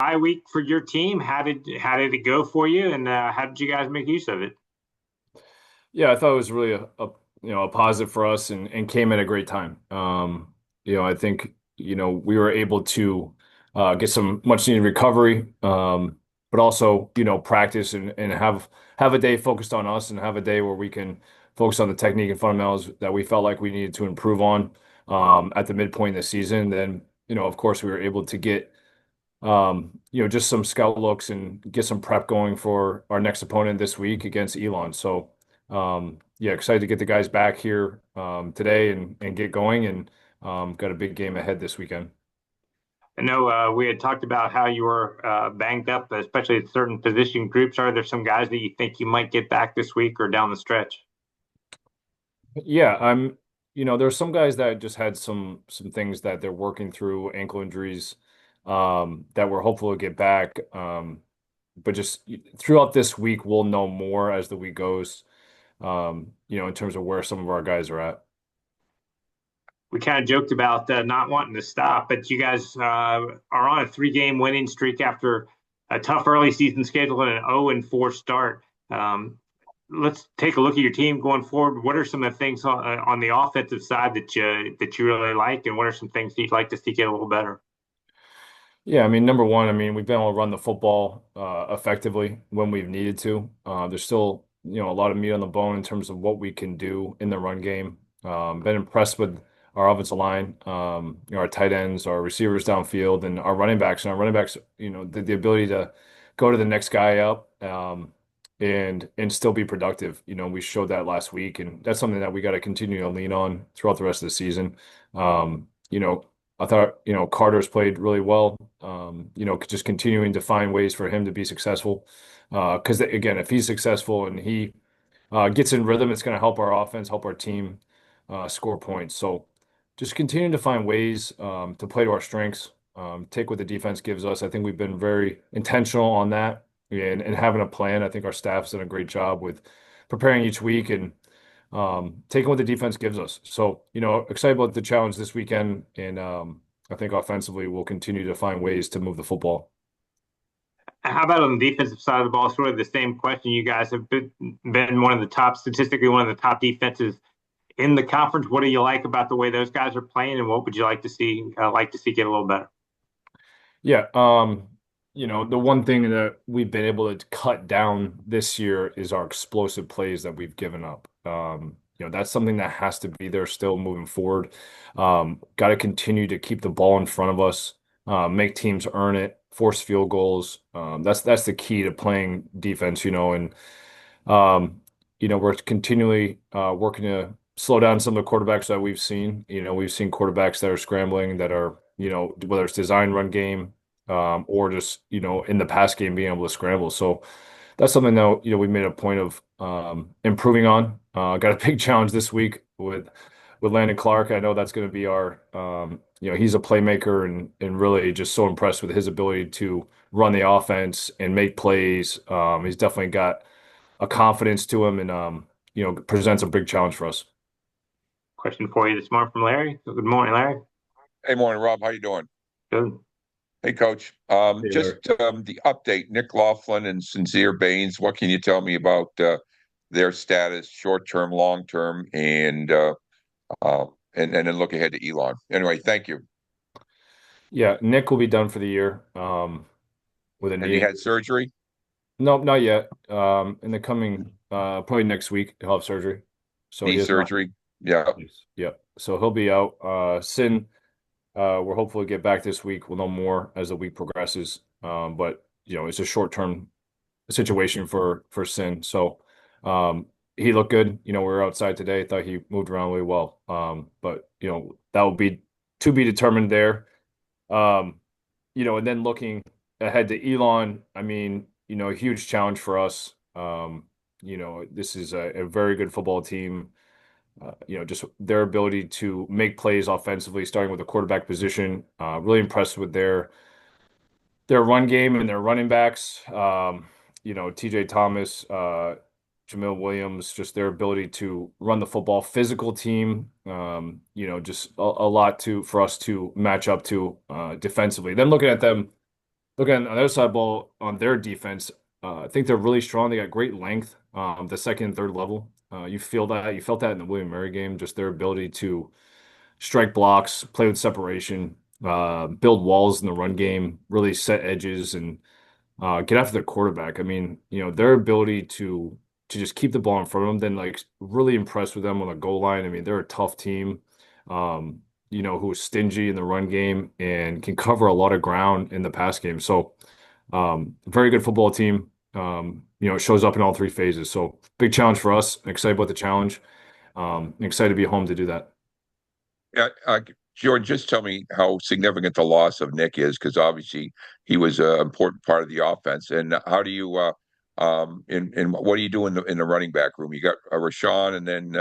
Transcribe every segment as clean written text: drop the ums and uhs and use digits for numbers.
bye week for your team. How did it go for you, and how did you guys make use of it? Yeah, I thought it was really a positive for us and came at a great time. I think we were able to get some much needed recovery, but also practice and have a day focused on us and have a day where we can focus on the technique and fundamentals that we felt like we needed to improve on at the midpoint of the season. Then of course we were able to get just some scout looks and get some prep going for our next opponent this week against Elon. So, yeah, excited to get the guys back here today and get going and got a big game ahead this weekend. I know we had talked about how you were banged up, especially at certain position groups. Are there some guys that you think you might get back this week or down the stretch? Yeah, there's some guys that just had some things that they're working through, ankle injuries, that we're hopeful to get back. But just throughout this week, we'll know more as the week goes, in terms of where some of our guys are at. We kind of joked about not wanting to stop, but you guys are on a three-game winning streak after a tough early season schedule and an 0-4 start. Let's take a look at your team going forward. What are some of the things on the offensive side that you really like, and what are some things you'd like to see get a little better? Yeah, I mean, number one, I mean, we've been able to run the football effectively when we've needed to. There's still, a lot of meat on the bone in terms of what we can do in the run game. Been impressed with our offensive line, our tight ends, our receivers downfield, and our running backs. And our running backs, the ability to go to the next guy up, and still be productive. We showed that last week, and that's something that we got to continue to lean on throughout the rest of the season. I thought, Carter's played really well. Just continuing to find ways for him to be successful. Because again, if he's successful and he gets in rhythm, it's going to help our offense, help our team score points. So just continue to find ways to play to our strengths, take what the defense gives us. I think we've been very intentional on that and having a plan. I think our staff's done a great job with preparing each week and taking what the defense gives us. So, excited about the challenge this weekend, and I think offensively we'll continue to find ways to move the football. How about on the defensive side of the ball? Sort of the same question. You guys have been one of the top, statistically, one of the top defenses in the conference. What do you like about the way those guys are playing, and what would you like to see get a little better? Yeah, the one thing that we've been able to cut down this year is our explosive plays that we've given up. That's something that has to be there still moving forward. Got to continue to keep the ball in front of us, make teams earn it, force field goals. That's the key to playing defense, and we're continually working to slow down some of the quarterbacks that we've seen. We've seen quarterbacks that are scrambling that are, whether it's design run game, or just, in the pass game being able to scramble. So that's something that, we made a point of improving on. Got a big challenge this week with Landon Clark. I know that's going to be our, he's a playmaker and really just so impressed with his ability to run the offense and make plays. He's definitely got a confidence to him and, presents a big challenge for us. Question for you this morning from Larry. Good morning, Larry. Hey, morning, Rob. How you doing? Good. Hey, Coach. Hey Just there. the update. Nick Laughlin and Sincere Baines. What can you tell me about their status, short term, long term, and then look ahead to Elon. Anyway, thank you. Yeah, Nick will be done for the year with a And knee he had injury. surgery, Nope, not yet. In the coming, probably next week, he'll have surgery. So knee he is not. surgery. Yeah. Yes. Yeah. So he'll be out. Sin, we're hopeful to get back this week. We'll know more as the week progresses. But it's a short-term situation for Sin. So he looked good. We were outside today. Thought he moved around really well. But that will be to be determined there. Um, and then looking ahead to Elon, I mean, a huge challenge for us. This is a very good football team. Just their ability to make plays offensively, starting with the quarterback position. Really impressed with their run game and their running backs. TJ Thomas, Jamil Williams, just their ability to run the football, physical team. Just a lot for us to match up to defensively. Then looking at them Look on the other side of the ball on their defense. I think they're really strong. They got great length, the second and third level. You felt that in the William Mary game, just their ability to strike blocks, play with separation, build walls in the run game, really set edges and get after their quarterback. I mean, their ability to just keep the ball in front of them, then like really impressed with them on the goal line. I mean, they're a tough team, who is stingy in the run game and can cover a lot of ground in the pass game. So, very good football team. It shows up in all three phases. So, big challenge for us. Excited about the challenge. Excited to be home to do that. Yeah, George, just tell me how significant the loss of Nick is, because obviously he was an important part of the offense. And how do you, and what do you do in the running back room? You got Rashawn, and then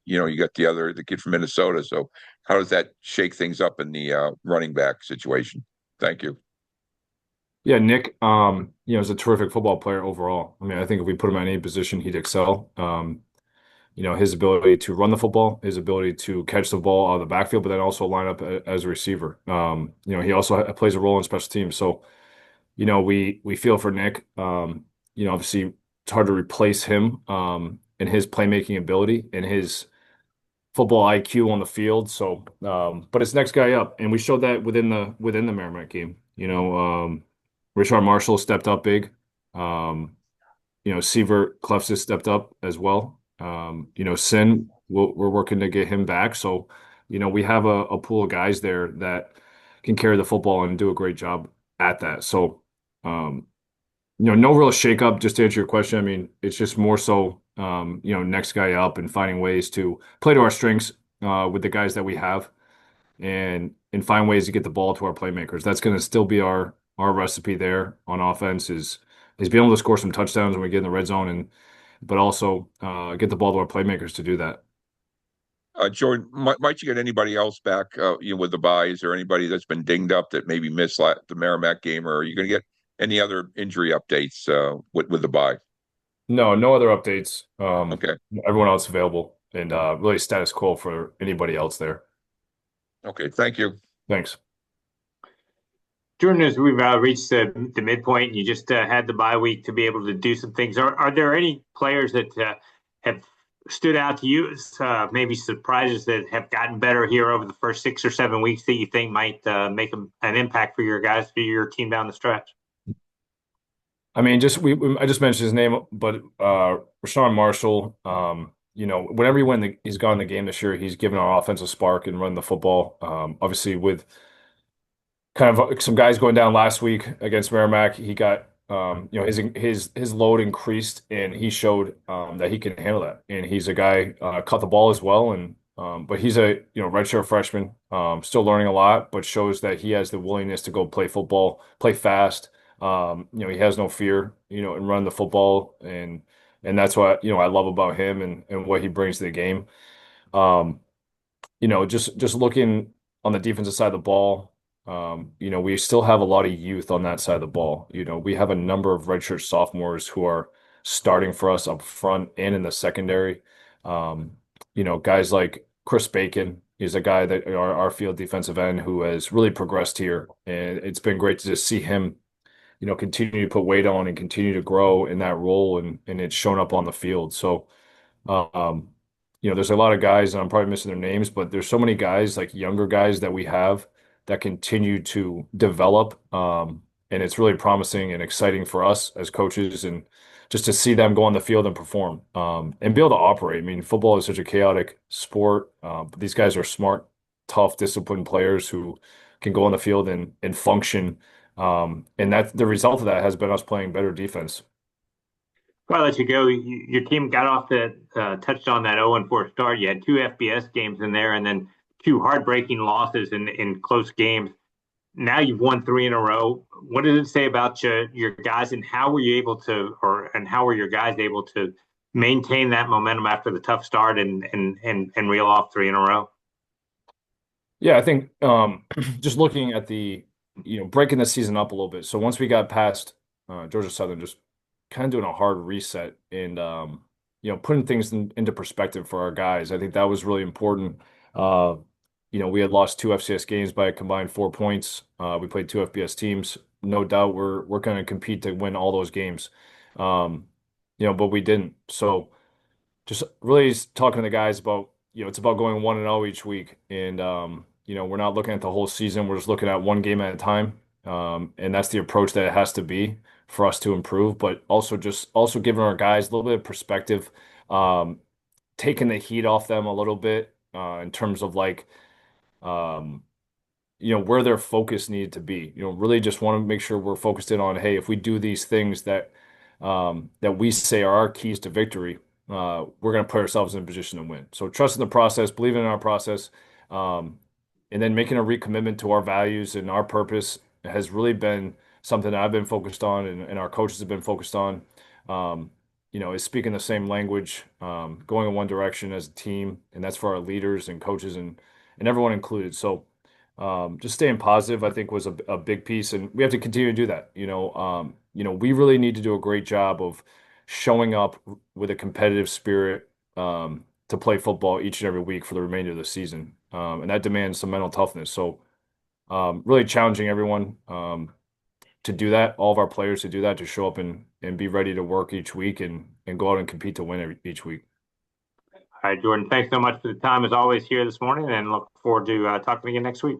you got the kid from Minnesota. So how does that shake things up in the running back situation? Thank you. Yeah, Nick, is a terrific football player overall. I mean, I think if we put him in any position, he'd excel. His ability to run the football, his ability to catch the ball out of the backfield, but then also line up as a receiver. He also plays a role in special teams. So, we feel for Nick. Obviously it's hard to replace him in his playmaking ability and his football IQ on the field. So, but it's next guy up, and we showed that within the Merrimack game. Richard Marshall stepped up big. Um, Sievert Clefsis stepped up as well. Sin, we're working to get him back. So, we have a pool of guys there that can carry the football and do a great job at that. So, no real shakeup, just to answer your question. I mean, it's just more so, next guy up and finding ways to play to our strengths with the guys that we have and find ways to get the ball to our playmakers. That's going to still be our recipe there on offense is being able to score some touchdowns when we get in the red zone but also get the ball to our playmakers to do that. Jordan, might you get anybody else back, with the bye? Is there anybody that's been dinged up that maybe missed the Merrimack game, or are you going to get any other injury updates with the bye? No other updates. Okay, Everyone else available and really status quo for anybody else there. okay, thank you. Thanks. Jordan, as we've reached the midpoint, and you just had the bye week to be able to do some things. Are there any players that have stood out to you as maybe surprises that have gotten better here over the first 6 or 7 weeks that you think might make an impact for your guys, for your team down the stretch? I mean, I just mentioned his name, but Rashawn Marshall, whenever he's gone in the game this year, he's given our offensive spark and run the football. Obviously, with kind of some guys going down last week against Merrimack, he got his load increased, and he showed that he can handle that. And he's a guy caught the ball as well, and but he's a redshirt freshman, still learning a lot, but shows that he has the willingness to go play football, play fast. He has no fear, and run the football, and that's what I love about him and what he brings to the game. Um, just looking on the defensive side of the ball, we still have a lot of youth on that side of the ball. We have a number of redshirt sophomores who are starting for us up front and in the secondary. Guys like Chris Bacon is a guy that our field defensive end who has really progressed here, and it's been great to just see him, continue to put weight on and continue to grow in that role, and it's shown up on the field. So. Um, there's a lot of guys, and I'm probably missing their names, but there's so many guys, like younger guys that we have that continue to develop. And it's really promising and exciting for us as coaches and just to see them go on the field and perform, and be able to operate. I mean, football is such a chaotic sport. But these guys are smart, tough, disciplined players who can go on the field and function. And that the result of that has been us playing better defense. Before I let you go, your team got off the touched on that 0-4 start. You had two FBS games in there, and then two heartbreaking losses in close games. Now you've won three in a row. What does it say about your guys, and how were you able to, and how were your guys able to maintain that momentum after the tough start and reel off three in a row? Yeah, I think just looking at breaking the season up a little bit. So once we got past Georgia Southern, just kind of doing a hard reset and putting things into perspective for our guys. I think that was really important. We had lost two FCS games by a combined 4 points. We played two FBS teams. no doubt we're going to compete to win all those games. Um, but we didn't. So just really talking to the guys about, it's about going 1-0 each week. And, we're not looking at the whole season. We're just looking at one game at a time. And that's the approach that it has to be for us to improve, but also giving our guys a little bit of perspective, taking the heat off them a little bit, in terms of like, um, where their focus needed to be. Really just want to make sure we're focused in on, hey, if we do these things that we say are our keys to victory, we're going to put ourselves in a position to win. So trusting the process, believing in our process, um, and then making a recommitment to our values and our purpose has really been something that I've been focused on, and our coaches have been focused on. Um, is speaking the same language, going in one direction as a team, and that's for our leaders and coaches and everyone included. So just staying positive, I think, was a big piece, and we have to continue to do that. We really need to do a great job of showing up with a competitive spirit, to play football each and every week for the remainder of the season, and that demands some mental toughness. So, really challenging everyone, to do that, all of our players to do that, to show up and be ready to work each week and go out and compete to win each week. All right, Jordan, thanks so much for the time as always here this morning, and look forward to talking again next week.